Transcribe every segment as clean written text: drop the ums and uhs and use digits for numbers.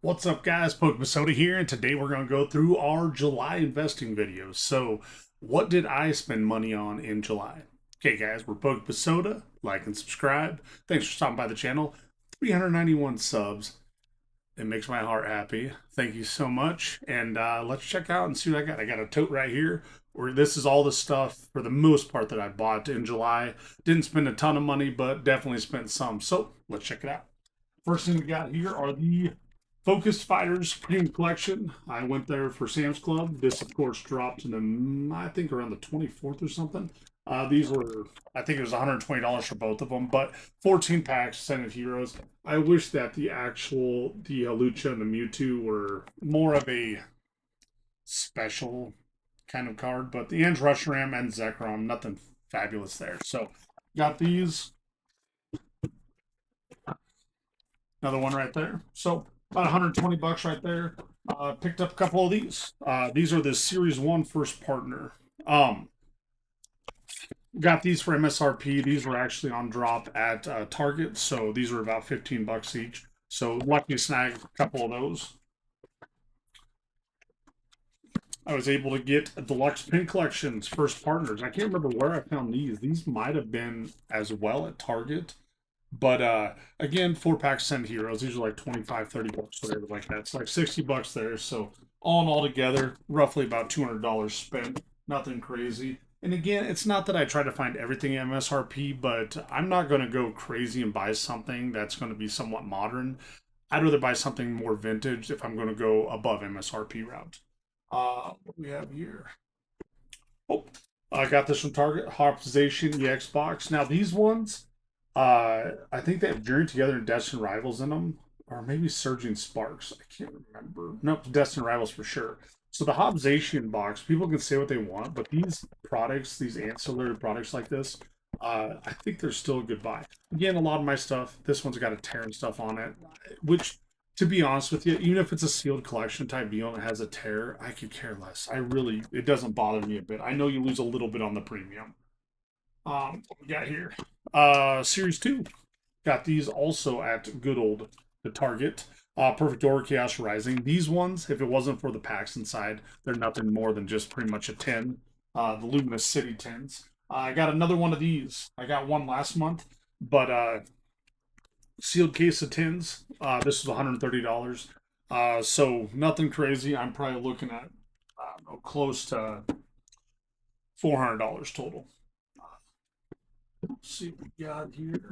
What's up, guys? Pokémon here, and today we're going to go through our July investing videos. So, what did I spend money on in July? Okay, guys, we're Pokémon. Like and subscribe. Thanks for stopping by the channel. 391 subs. It makes my heart happy. Thank you so much. And let's check out and see what I got. I got a tote right here where this is all the stuff for the most part that I bought in July. Didn't spend a ton of money, but definitely spent some. So, let's check it out. First thing we got here are the Focused Fighters Premium Collection. I went there for Sam's Club. This, of course, dropped in I think around the 24th or something. These were, I think it was $120 for both of them, but 14 packs, Senate Heroes. I wish that the Lucha and the Mewtwo were more of a special kind of card, but the Ange Reshiram and Zekrom, nothing fabulous there. So, got these. Another one right there. So, about 120 bucks right there. Picked up a couple of these. These are the Series 1 first partner. Got these for MSRP. These were actually on drop at Target, so these were about 15 bucks each. So lucky to snag a couple of those. I was able to get Deluxe Pin Collections first partners. I can't remember where I found these. These might have been as well at Target. But again, 4 packs, 10 heroes. These are like 25, 30 bucks, whatever like that. It's like 60 bucks there. So all in all together, roughly about $200 spent. Nothing crazy. And again, it's not that I try to find everything MSRP, but I'm not going to go crazy and buy something that's going to be somewhat modern. I'd rather buy something more vintage if I'm going to go above MSRP route. What do we have here? Oh, I got this from Target. Harpization EX box. Now these ones, I think they have Journey Together and Destined Rivals in them, or maybe Surging Sparks. I can't remember. Nope, Destined Rivals for sure. So the Hobbsation box, people can say what they want, but these products, these ancillary products like this, I think they're still a good buy. Again, a lot of my stuff, this one's got a tear and stuff on it, which, to be honest with you, even if it's a sealed collection type deal and it has a tear, I could care less. It doesn't bother me a bit. I know you lose a little bit on the premium. What we got here? Series 2. Got these also at good old the Target. Perfect Order Chaos Rising. These ones, if it wasn't for the packs inside, they're nothing more than just pretty much a 10. The Luminous City 10s. I got another one of these. I got one last month, but sealed case of 10s. This was $130. So nothing crazy. I'm probably looking at close to $400 total. Let's see what we got here.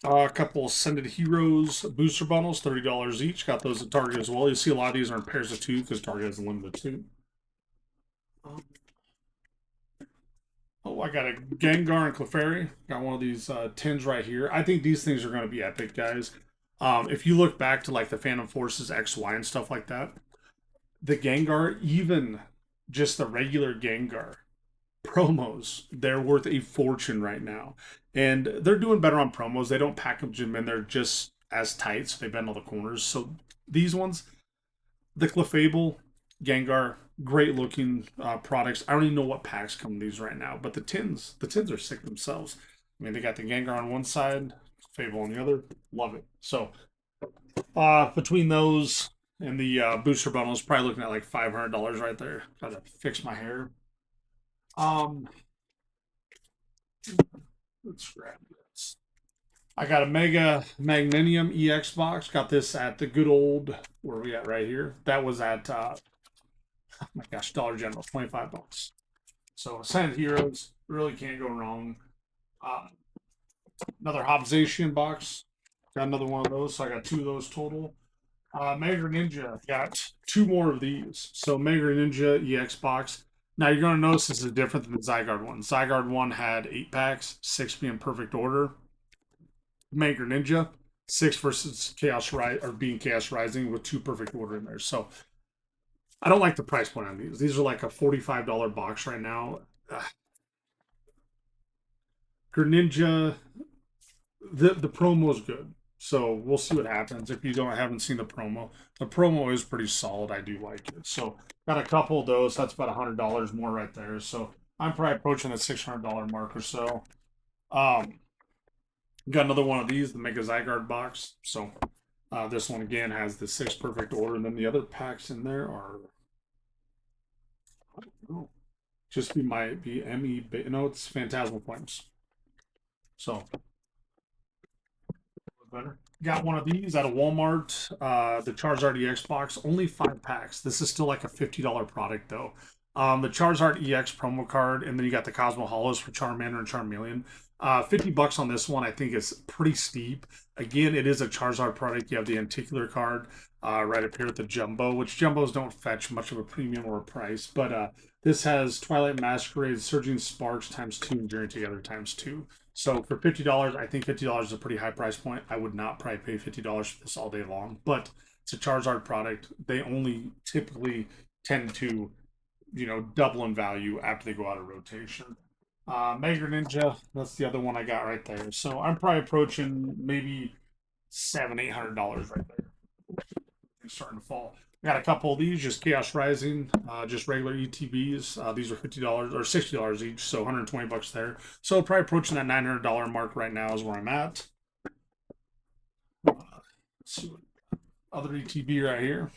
A couple of Ascended Heroes booster bundles, $30 each. Got those at Target as well. You see a lot of these are in pairs of 2 because Target has a limited 2. Oh, I got a Gengar and Clefairy. Got one of these tins right here. I think these things are going to be epic, guys. If you look back to like the Phantom Forces XY and stuff like that, the Gengar, even just the regular Gengar, promos, they're worth a fortune right now. And they're doing better on promos. They don't package them in there just as tight, so they bend all the corners. So these ones, the Clefable, Gengar, great looking products. I don't even know what packs come in these right now, but the tins are sick themselves. I mean, they got the Gengar on one side, Clefable on the other. Love it. So between those and the booster bundles, probably looking at like $500 right there. Gotta fix my hair. Um, let's grab this. I got a Mega Magnanium EX box. Got this at the good old, where are we at right here? That was at, oh my gosh, Dollar General, 25 bucks. So Ascended Heroes, really can't go wrong. Uh, Another Hobbsation box. Got another one of those, so I got 2 of those total. Mega Ninja, got 2 more of these. So Mega Ninja EX box. Now you're going to notice this is different than the Zygarde one. Zygarde one had 8 packs, 6 being perfect order. Mega Ninja, 6 versus Chaos Rise or being Chaos Rising with 2 perfect order in there. So I don't like the price point on these. These are like a $45 box right now. Greninja, the promo is good. So we'll see what happens if you haven't seen the promo. The promo is pretty solid. I do like it. So got a couple of those. That's about $100 more right there. So I'm probably approaching the $600 mark or so. Got another one of these, the Mega Zygarde box. So This one again has the 6 perfect order, and then the other packs in there are, I don't know, just be ME. No, it's Phantasmal Flames. So better. Got one of these out of Walmart. The Charizard EX box, only 5 packs. This is still like a $50 product though. The Charizard EX promo card, and then you got the Cosmo Hollows for Charmander and Charmeleon. $50 on this one, I think, is pretty steep. Again, it is a Charizard product. You have the Anticular card right up here at the Jumbo, which Jumbos don't fetch much of a premium or a price. But this has Twilight Masquerade, Surging Sparks ×2, and Journey Together ×2. So for $50, I think $50 is a pretty high price point. I would not probably pay $50 for this all day long, but it's a Charizard product. They only typically tend to, double in value after they go out of rotation. Mega Ninja, that's the other one I got right there. So I'm probably approaching maybe $700-800 right there. It's starting to fall. Got a couple of these, just Chaos Rising, just regular ETBs. These are $50 or $60 each, so $120 there. So probably approaching that $900 mark right now is where I'm at. Let's see what other ETB right here.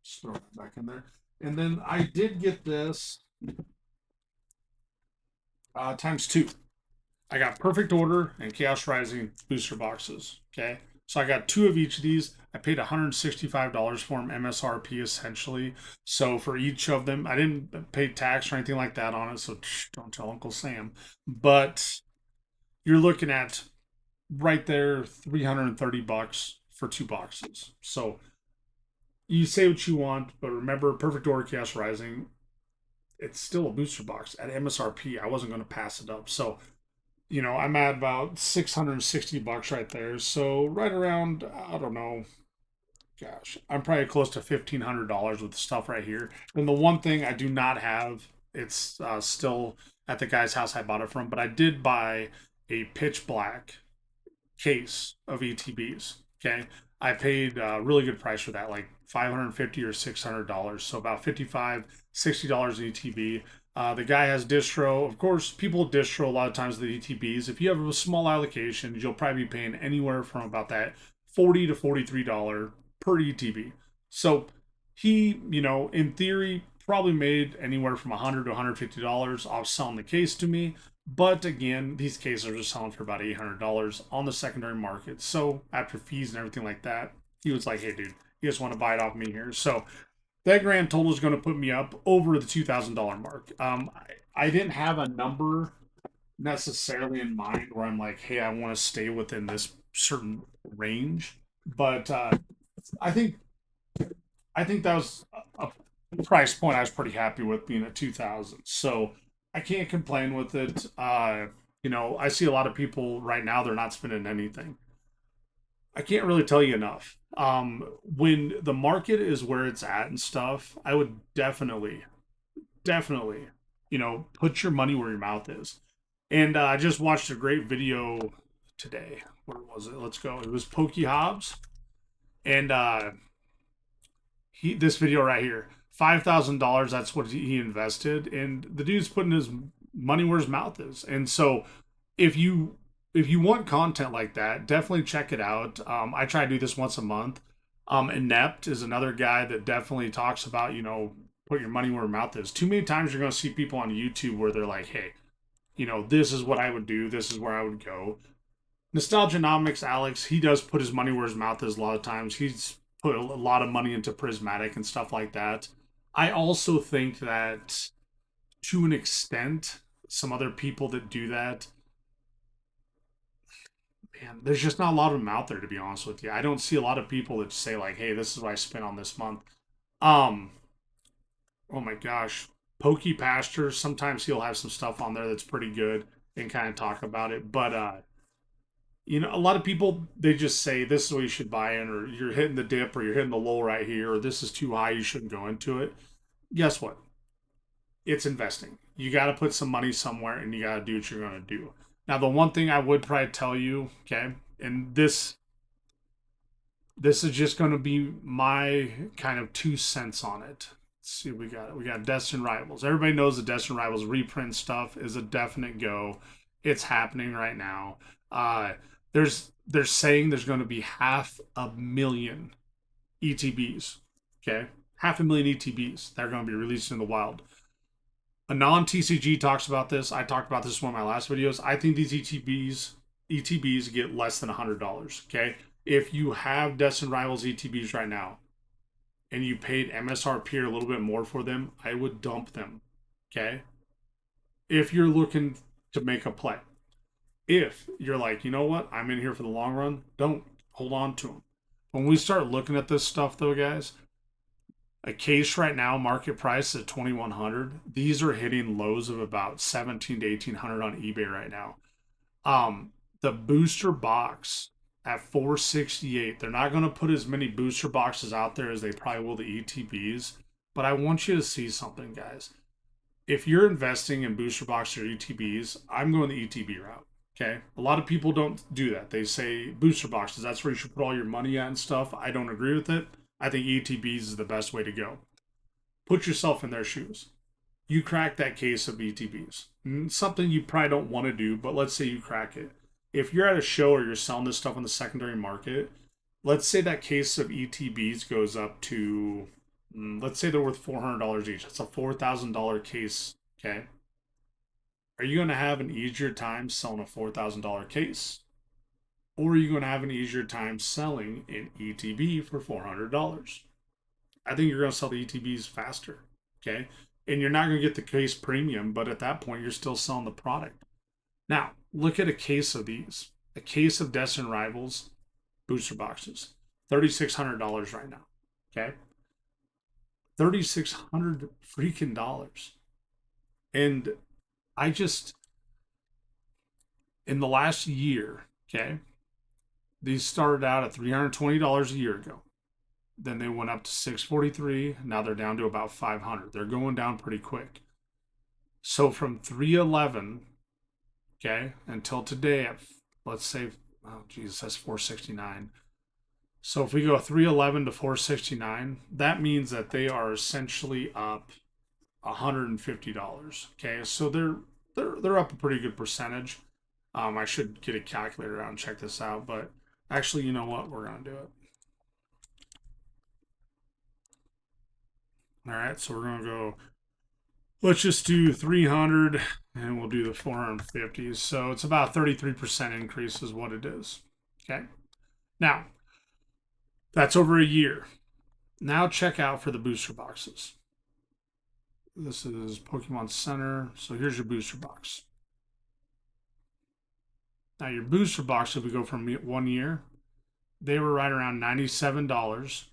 Just throw that back in there. And then I did get this ×2. I got Perfect Order and Chaos Rising booster boxes. Okay. So I got 2 of each of these. I paid $165 for them, MSRP essentially. So for each of them, I didn't pay tax or anything like that on it. So don't tell Uncle Sam. But you're looking at right there $330 for 2 boxes. So you say what you want, but remember, Perfect Order Chaos Rising, it's still a booster box at MSRP. I wasn't going to pass it up. So I'm at about $660 right there. So right around, I don't know, gosh, I'm probably close to $1,500 with the stuff right here. And the one thing I do not have, it's still at the guy's house I bought it from, but I did buy a pitch black case of ETBs. Okay, I paid a really good price for that, like $550 or $600, so about $55-$60 ETB. The guy has distro. Of course, people distro a lot of times the ETBs. If you have a small allocation, you'll probably be paying anywhere from about that $40 to $43 per ETB. So he, in theory, probably made anywhere from $100 to $150 off selling the case to me. But again, these cases are selling for about $800 on the secondary market. So after fees and everything like that, he was like, "Hey, dude, you just want to buy it off me here?" So that grand total is going to put me up over the $2,000 mark. I didn't have a number necessarily in mind where I'm like, "Hey, I want to stay within this certain range," but I think that was a price point I was pretty happy with being at 2,000. So I can't complain with it. I see a lot of people right now, they're not spending anything. I can't really tell you enough. When the market is where it's at and stuff, I would definitely, put your money where your mouth is. And I just watched a great video today. Where was it? Let's go. It was Pokey Hobbs. And this video right here, $5,000. That's what he invested, and the dude's putting his money where his mouth is. And so, if you want content like that, definitely check it out. I try to do this once a month. Inept is another guy that definitely talks about put your money where your mouth is. Too many times you're going to see people on YouTube where they're like, "Hey, this is what I would do. This is where I would go." Nostalgianomics, Alex, he does put his money where his mouth is a lot of times. He's put a lot of money into Prismatic and stuff like that. I also think that to an extent, some other people that do that, man, there's just not a lot of them out there, to be honest with you. I don't see a lot of people that say like, "Hey, this is what I spent on this month." Um, oh my gosh, Pokey Pasture. Sometimes he'll have some stuff on there that's pretty good and kind of talk about it. But a lot of people they just say this is what you should buy in, or you're hitting the dip, or you're hitting the low right here, or this is too high, you shouldn't go into it. Guess what? It's investing. You got to put some money somewhere, and you got to do what you're going to do. Now, the one thing I would probably tell you, okay, and this is just going to be my kind of 2 cents on it. Let's see, we got Destined Rivals. Everybody knows the Destined Rivals reprint stuff is a definite go. It's happening right now. Uh, there's they're saying there's going to be 500,000 ETBs. Okay, 500,000 ETBs that are going to be released in the wild. A non-TCG talks about this. I talked about this in one of my last videos. I think these ETBs get less than $100. Okay, if you have Destined Rivals ETBs right now and you paid MSRP or a little bit more for them, I would dump them. Okay, if you're looking to make a play. If you're like, you know what, I'm in here for the long run, don't hold on to them. When we start looking at this stuff, though, guys, a case right now, market price is 2,100. These are hitting lows of about 17 to 1,800 on eBay right now. The booster box at 468. They're not going to put as many booster boxes out there as they probably will the ETBs. But I want you to see something, guys. If you're investing in booster boxes or ETBs, I'm going the ETB route. Okay. A lot of people don't do that. They say booster boxes, that's where you should put all your money at and stuff. I don't agree with it. I think ETBs is the best way to go. Put yourself in their shoes. You crack that case of ETBs. Something you probably don't want to do, but let's say you crack it. If you're at a show or you're selling this stuff on the secondary market, let's say that case of ETBs goes up to, let's say they're worth $400 each. That's a $4,000 case. Okay. Are you going to have an easier time selling a $4,000 case? Or are you going to have an easier time selling an ETB for $400? I think you're going to sell the ETBs faster. Okay. And you're not going to get the case premium, but at that point, you're still selling the product. Now, look at a case of these. A case of Destined Rivals booster boxes. $3,600 right now. Okay. $3,600 freaking dollars. And I just, in the last year, okay, these started out at $320 a year ago. Then they went up to $643. Now they're down to about $500. They're going down pretty quick. So from 311, okay, until today at, let's say, oh Jesus, that's 469. So if we go 311 to 469, that means that they are essentially up $150. Okay, so they're up a pretty good percentage. I should get a calculator out and check this out, but actually, you know what? We're gonna do it. All right, so we're gonna go. Let's just do 300, and we'll do the 450. So it's about 33% increase is what it is. Okay. Now that's over a year. Now check out for the booster boxes. This is Pokemon Center. So here's your booster box. Now your booster box, if we go from 1 year, they were right around $97,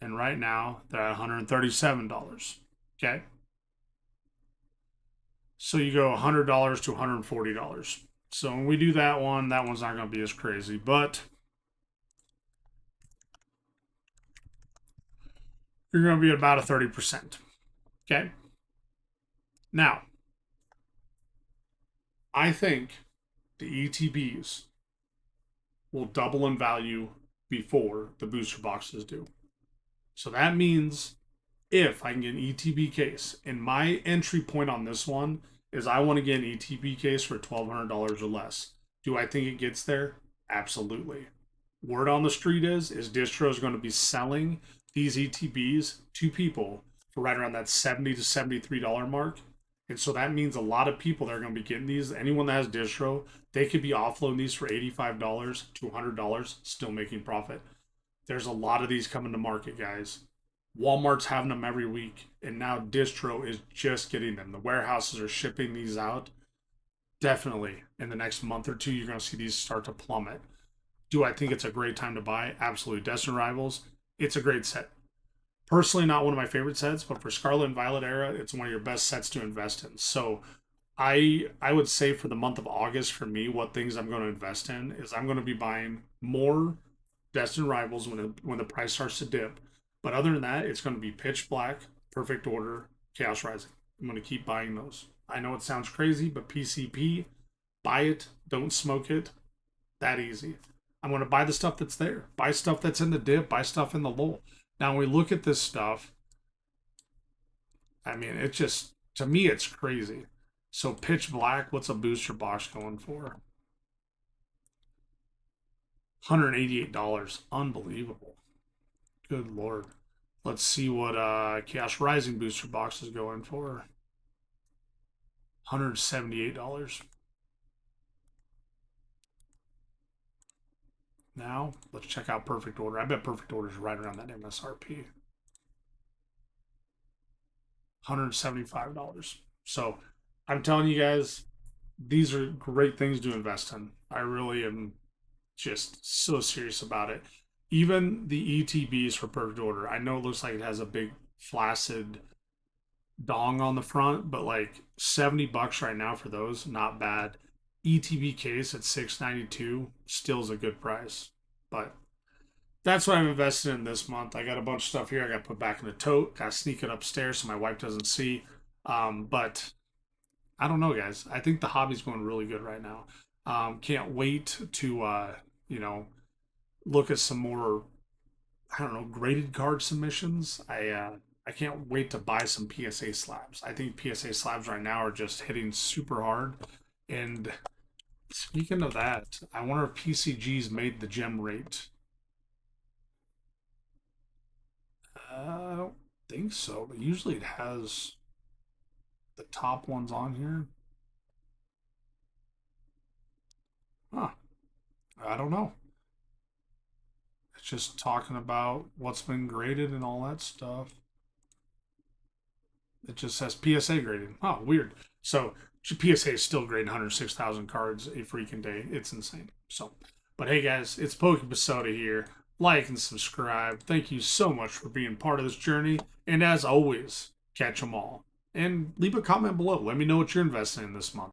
and right now they're at $137. Okay. So you go $100 to $140. So when we do that one's not going to be as crazy, but you're going to be at about a 30%. Okay. Now, I think the ETBs will double in value before the booster boxes do. So that means if I can get an ETB case, and my entry point on this one is I want to get an ETB case for $1,200 or less. Do I think it gets there? Absolutely. Word on the street is distro is going to be selling these ETBs to people for right around that $70 to $73 mark. And so that means a lot of people that are going to be getting these, anyone that has distro, they could be offloading these for $85 to $100, still making profit. There's a lot of these coming to market, guys. Walmart's having them every week, and now distro is just getting them. The warehouses are shipping these out. Definitely, in the next month or two, you're going to see these start to plummet. Do I think it's a great time to buy? Absolutely. Destined Rivals, it's a great set. Personally, not one of my favorite sets, but for Scarlet and Violet era, it's one of your best sets to invest in. So I would say for the month of August, for me, what things I'm going to invest in is I'm going to be buying more Destined Rivals when the price starts to dip. But other than that, it's going to be Pitch Black, Perfect Order, Chaos Rising. I'm going to keep buying those. I know it sounds crazy, but PCP, buy it, don't smoke it. That easy. I'm going to buy the stuff that's there. Buy stuff that's in the dip, buy stuff in the lull. Now, when we look at this stuff, I mean, it just, to me, it's crazy. So Pitch Black, what's a booster box going for? $188. Unbelievable. Good lord. Let's see what Chaos Rising booster box is going for. $178. Now, let's check out Perfect Order. I bet Perfect Order is right around that MSRP. $175. So I'm telling you guys, these are great things to invest in. I really am just so serious about it. Even the ETBs for Perfect Order, I know it looks like it has a big flaccid dong on the front, but like $70 right now for those, not bad. ETB case at 692 still is a good price. But that's what I'm invested in this month. I got a bunch of stuff here I got to put back in the tote. Got to sneak it upstairs so my wife doesn't see. But I don't know, guys. I think the hobby's going really good right now. Can't wait to you know look at some more, I don't know, graded card submissions. I can't wait to buy some PSA slabs. I think PSA slabs right now are just hitting super hard. And speaking of that, I wonder if PCG's made the gem rate. I don't think so, but usually it has the top ones on here. Huh. I don't know. It's just talking about what's been graded and all that stuff. It just says PSA graded. Oh, weird. So PSA is still grading 106,000 cards a freaking day. It's insane. So, but hey guys, it's Pokepasoda here. Like and subscribe. Thank you so much for being part of this journey. And as always, catch them all. And leave a comment below. Let me know what you're investing in this month.